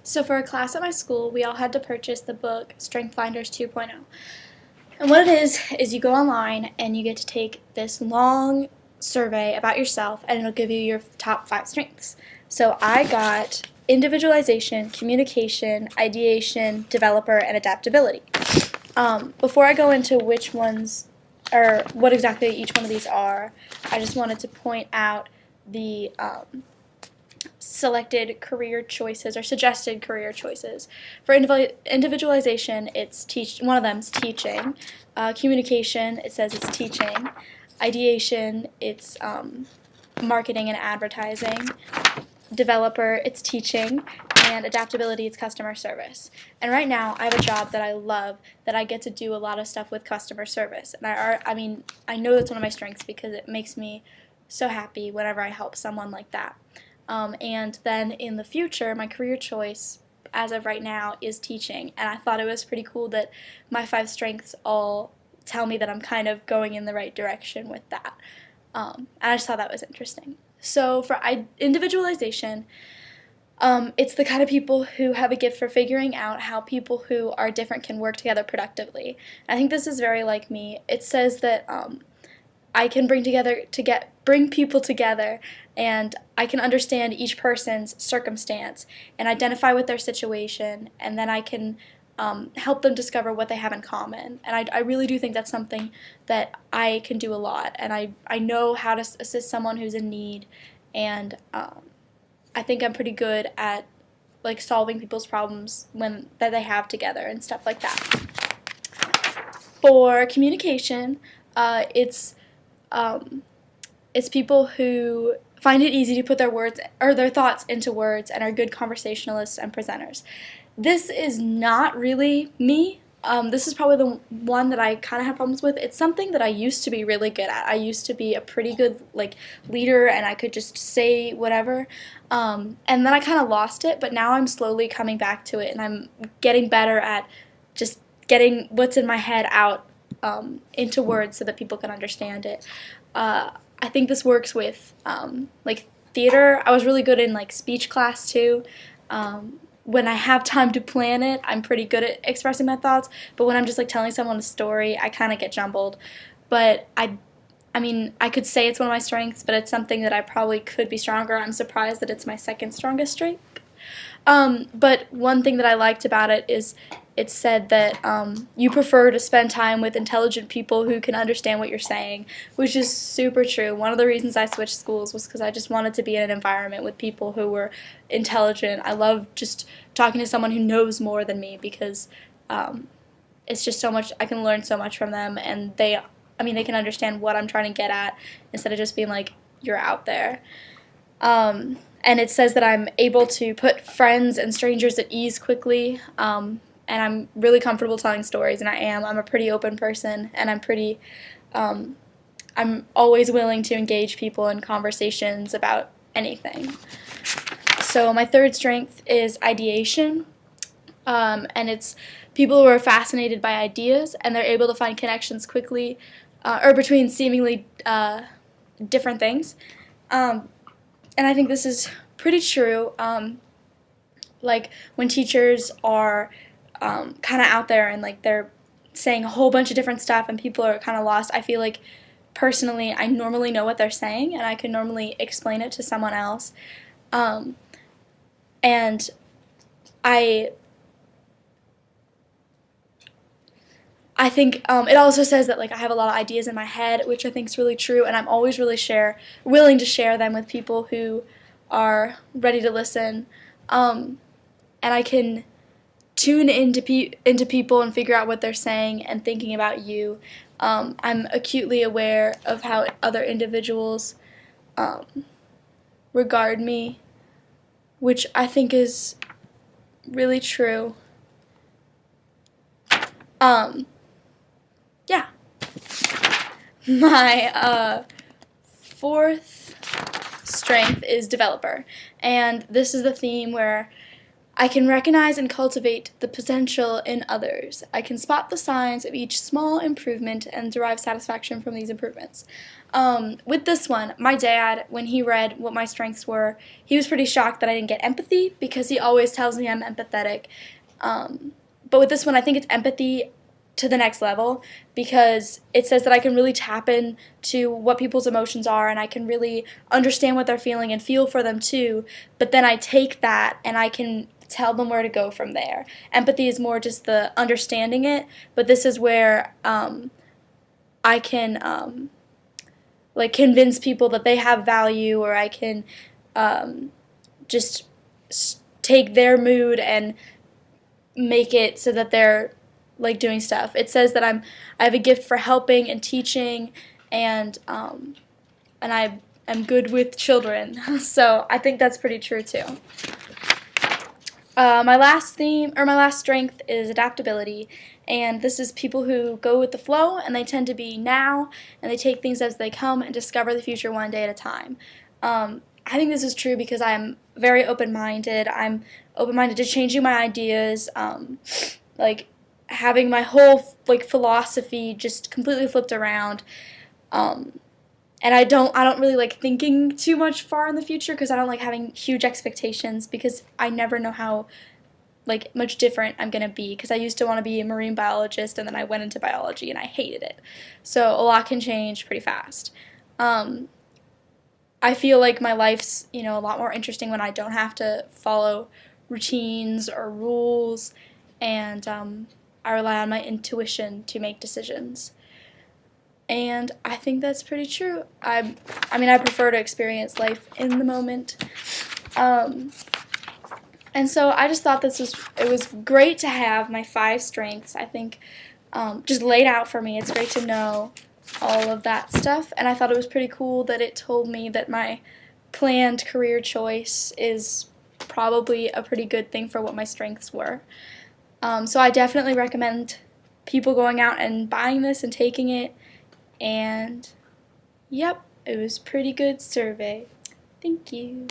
So for a class at my school, we all had to purchase the book Strength Finders 2.0. And what it is you go online and you get to take this long survey about yourself, and it'll give you your top 5 strengths. So I got individualization, communication, ideation, developer, and adaptability. Before I go into which ones or what exactly each one of these are, I just wanted to point out the selected career choices or suggested career choices. For individualization, it's one of them is teaching. Communication, it says it's teaching. Ideation, it's marketing and advertising. Developer, it's teaching. And adaptability, it's customer service. And right now, I have a job that I love, that I get to do a lot of stuff with customer service. And I know that's one of my strengths because it makes me so happy whenever I help someone like that. And then in the future, my career choice, as of right now, is teaching. And I thought it was pretty cool that my 5 strengths all tell me that I'm kind of going in the right direction with that. And I just thought that was interesting. So for individualization, it's the kind of people who have a gift for figuring out how people who are different can work together productively. I think this is very like me. It says that I can bring people together, and I can understand each person's circumstance and identify with their situation, and then I can help them discover what they have in common. And I really do think that's something that I can do a lot, and I know how to assist someone who's in need, and I think I'm pretty good at like solving people's problems that they have together and stuff like that. For communication, it's people who find it easy to put their thoughts into words and are good conversationalists and presenters. This is not really me. This is probably the one that I kind of have problems with. It's something that I used to be really good at. I used to be a pretty good leader, and I could just say whatever. And then I kind of lost it, but now I'm slowly coming back to it, and I'm getting better at just getting what's in my head out into words so that people can understand it. I think this works with theater. I was really good in speech class too. When I have time to plan it, I'm pretty good at expressing my thoughts, but when I'm just telling someone a story, I kind of get jumbled. But I could say it's one of my strengths, but it's something that I probably could be stronger. I'm surprised that it's my second strongest strength. But one thing that I liked about it is it said that you prefer to spend time with intelligent people who can understand what you're saying, which is super true. One of the reasons I switched schools was because I just wanted to be in an environment with people who were intelligent. I love just talking to someone who knows more than me because it's just so much. I can learn so much from them, and they can understand what I'm trying to get at instead of just being you're out there. And it says that I'm able to put friends and strangers at ease quickly, and I'm really comfortable telling stories, and I'm a pretty open person, and I'm always willing to engage people in conversations about anything. So my 3rd strength is ideation, and it's people who are fascinated by ideas, and they're able to find connections quickly, or between seemingly different things. And I think this is pretty true. When teachers are kind of out there and they're saying a whole bunch of different stuff and people are kind of lost, I feel personally I normally know what they're saying and I can normally explain it to someone else. And I think it also says that I have a lot of ideas in my head, which I think is really true, and I'm always really willing to share them with people who are ready to listen. And I can tune into people and figure out what they're saying and thinking about you. I'm acutely aware of how other individuals regard me, which I think is really true. Yeah. My 4th strength is developer, and this is the theme where I can recognize and cultivate the potential in others. I can spot the signs of each small improvement and derive satisfaction from these improvements. With this one, my dad, when he read what my strengths were, he was pretty shocked that I didn't get empathy because he always tells me I'm empathetic. But with this one, I think it's empathy to the next level because it says that I can really tap into what people's emotions are and I can really understand what they're feeling and feel for them too. But then I take that and I can tell them where to go from there. Empathy is more just the understanding it, but this is where I can like convince people that they have value, or I can just take their mood and make it so that they're like doing stuff. It says that I have a gift for helping and teaching, and I am good with children. So I think that's pretty true too. My last strength is adaptability, and this is people who go with the flow, and they tend to be now, and they take things as they come and discover the future one day at a time. I think this is true because I'm very open-minded. I'm open-minded to changing my ideas, like having my whole like philosophy just completely flipped around. And I don't really like thinking too much far in the future because I don't like having huge expectations because I never know how like much different I'm going to be, because I used to want to be a marine biologist and then I went into biology and I hated it. So a lot can change pretty fast. I feel like my life's, a lot more interesting when I don't have to follow routines or rules, and I rely on my intuition to make decisions. And I think that's pretty true. I prefer to experience life in the moment. And so I just thought it was great to have my 5 strengths, I think, just laid out for me. It's great to know all of that stuff. And I thought it was pretty cool that it told me that my planned career choice is probably a pretty good thing for what my strengths were. So I definitely recommend people going out and buying this and taking it. And, yep, it was a pretty good survey. Thank you.